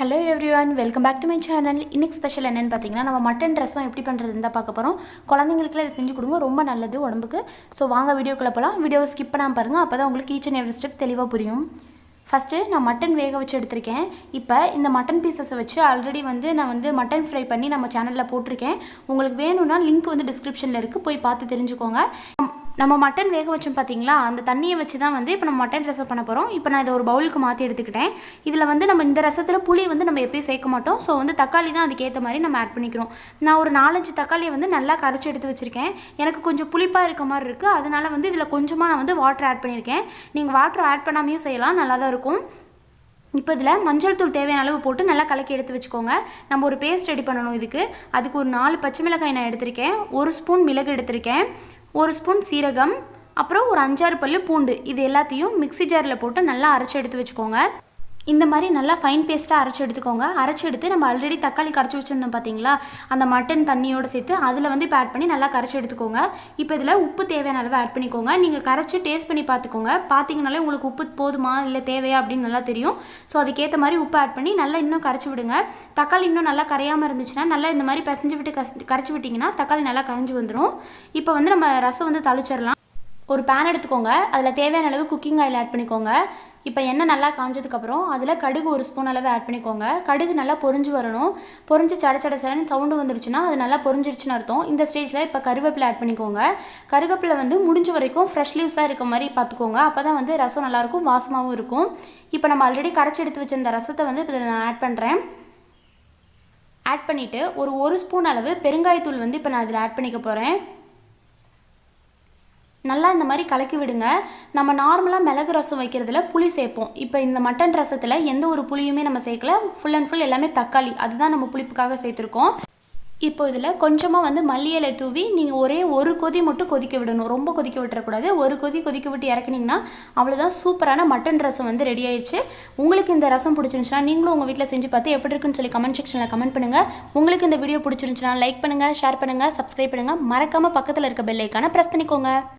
Hello everyone, welcome back to my channel. இன்னைக்கு special என்னென்னு பார்த்தீங்கன்னா, நம்ம மட்டன் ரசம் எப்படி பண்ணுறதுன்னு தான் பார்க்க போகிறோம். குழந்தைங்களுக்குலாம் இதை செஞ்சு கொடுங்க, ரொம்ப நல்லது உடம்புக்கு. ஸோ வாங்க வீடியோக்குள்ளே போகலாம். வீடியோவை ஸ்கிப் பண்ணாமல் பாருங்கள், அப்போ தான் உங்களுக்கு ஈச் அண்ட் எவ்ரி ஸ்டெப் தெளிவாக புரியும். ஃபஸ்ட்டு நான் மட்டன் வேக வச்சு எடுத்திருக்கேன். இப்போ இந்த மட்டன் பீசஸை வச்சு ஆல்ரெடி நான் மட்டன் ஃப்ரை பண்ணி நம்ம சேனலில் போட்டிருக்கேன். உங்களுக்கு வேணும்னா லிங்க் டிஸ்கிரிப்ஷனில் இருக்குது, போய் பார்த்து தெரிஞ்சுக்கோங்க. நம்ம மட்டன் வேக வச்சோம் பார்த்தீங்களா, அந்த தண்ணியை வச்சு தான் இப்போ நம்ம மட்டன் ரசம் பண்ண போகிறோம். இப்போ நான் இதை ஒரு பவுலுக்கு மாற்றி எடுத்துக்கிட்டேன். இதில் நம்ம இந்த ரசத்தில் புளி நம்ம எப்பயும் சேர்க்க மாட்டோம். ஸோ தக்காளி தான் அதுக்கேற்ற மாதிரி நம்ம ஆட் பண்ணிக்கிறோம். நான் ஒரு 4-5 தக்காளியை நல்லா கரைச்சி எடுத்து வச்சுருக்கேன். எனக்கு கொஞ்சம் புளிப்பாக இருக்க மாதிரி இருக்குது, அதனால் இதில் கொஞ்சமாக நான் வாட்டர் ஆட் பண்ணியிருக்கேன். நீங்கள் வாட்டர் ஆட் பண்ணாமையும் செய்யலாம், நல்லா தான் இருக்கும். இப்போ இதில் மஞ்சள் தூள் தேவையான அளவு போட்டு நல்லா கலக்கி எடுத்து வச்சுக்கோங்க. நம்ம ஒரு பேஸ்ட் ரெடி பண்ணணும். அதுக்கு ஒரு 4 பச்சை மிளகாய் நான் எடுத்திருக்கேன், 1 ஸ்பூன் மிளகு எடுத்திருக்கேன், 1 ஸ்பூன் சீரகம், அப்புறம் ஒரு 5-6 பல்லு பூண்டு. இது எல்லாத்தையும் மிக்ஸி ஜாரில் போட்டு நல்லா அரைச்சி எடுத்து வச்சுக்கோங்க. இந்த மாதிரி நல்லா ஃபைன் பேஸ்ட்டாக அரைச்சி எடுத்துக்கோங்க. அரைச்சி எடுத்து நம்ம ஆல்ரெடி தக்காளி கரைச்சி வச்சுருந்தோம் பார்த்தீங்களா, அந்த மட்டன் தண்ணியோடு சேர்த்து அதில் இப்போ ஆட் பண்ணி நல்லா கரைச்சி எடுத்துக்கோங்க. இப்போ இதில் உப்பு தேவையான அளவு ஆட் பண்ணிக்கோங்க. நீங்கள் கரைச்சி டேஸ்ட் பண்ணி பார்த்துக்கோங்க. பார்த்தீங்கனாலே உங்களுக்கு உப்பு போதுமா இல்லை தேவையா அப்படின்னு நல்லா தெரியும். ஸோ அதுக்கேற்ற மாதிரி உப்பு ஆட் பண்ணி நல்லா இன்னும் கரைச்சி விடுங்க. தக்காளி இன்னும் நல்லா கரையாமல் இருந்துச்சுன்னா நல்லா இந்த மாதிரி பிசைஞ்சு விட்டு கரைச்சி விட்டிங்கன்னா தக்காளி நல்லா கரைஞ்சி வந்துடும். இப்போ நம்ம ரசம் தாளிச்சிடலாம். ஒரு பேன் எடுத்துக்கோங்க, அதில் தேவையான அளவு குக்கிங் ஆயில் ஆட் பண்ணிக்கோங்க. இப்போ எண்ணெய் நல்லா காஞ்சதுக்கப்புறம் அதில் கடுகு 1 ஸ்பூன் அளவு ஆட் பண்ணிக்கோங்க. கடுகு நல்லா பொரிஞ்சு வரணும். பொரிஞ்சு சடச்சடன்னு சவுண்டு வந்துருச்சுன்னா அது நல்லா பொரிஞ்சிருச்சுன்னு அர்த்தம். இந்த ஸ்டேஜில் இப்போ கருவேப்பிலை ஆட் பண்ணிக்கோங்க. கருவேப்பிலை முடிஞ்ச வரைக்கும் ஃப்ரெஷ் லீவ்ஸாக இருக்க மாதிரி பார்த்துக்கோங்க. அப்போ தான் ரசம் நல்லாயிருக்கும், வாசமாகவும் இருக்கும். இப்போ நம்ம ஆல்ரெடி கரைச்சி எடுத்து வச்சிருந்த ரசத்தை இப்போ நான் ஆட் பண்ணுறேன். ஆட் பண்ணிவிட்டு ஒரு ஸ்பூன் அளவு பெருங்காயத்தூள் இப்போ நான் அதில் ஆட் பண்ணிக்க போகிறேன். நல்லா இந்த மாதிரி கலக்கி விடுங்க. நம்ம நார்மலாக மிளகு ரசம் வைக்கிறதுல புளி சேர்ப்போம். இப்போ இந்த மட்டன் ரசத்தில் எந்த ஒரு புளியுமே நம்ம சேர்க்கல. ஃபுல் அண்ட் ஃபுல் எல்லாமே தக்காளி, அதுதான் நம்ம புளிப்புக்காக சேர்த்துருக்கோம். இப்போ இதில் கொஞ்சமாக மல்லி இலை தூவி நீங்கள் ஒரே ஒரு கொதி மட்டும் கொதிக்க விடணும். ரொம்ப கொதிக்க விட்டுறக்கூடாது. ஒரு கொதிக்க விட்டு இறக்குனீங்கன்னா அவ்வளோதான், சூப்பரான மட்டன் ரசம் ரெடி ஆயிடுச்சு. உங்களுக்கு இந்த ரசம் பிடிச்சிருந்துச்சுன்னா நீங்களும் உங்கள் வீட்டில் செஞ்சு பார்த்து எப்படி இருக்குன்னு சொல்லி கமெண்ட் செக்ஷனில் கமெண்ட் பண்ணுங்கள். உங்களுக்கு இந்த வீடியோ பிடிச்சிருந்துச்சுன்னா லைக் பண்ணுங்கள், ஷேர் பண்ணுங்கள், சப்ஸ்கிரைப் பண்ணுங்கள். மறக்காமல் பக்கத்தில் இருக்க பெல் ஐக்கானை ப்ரெஸ் பண்ணிக்கோங்க.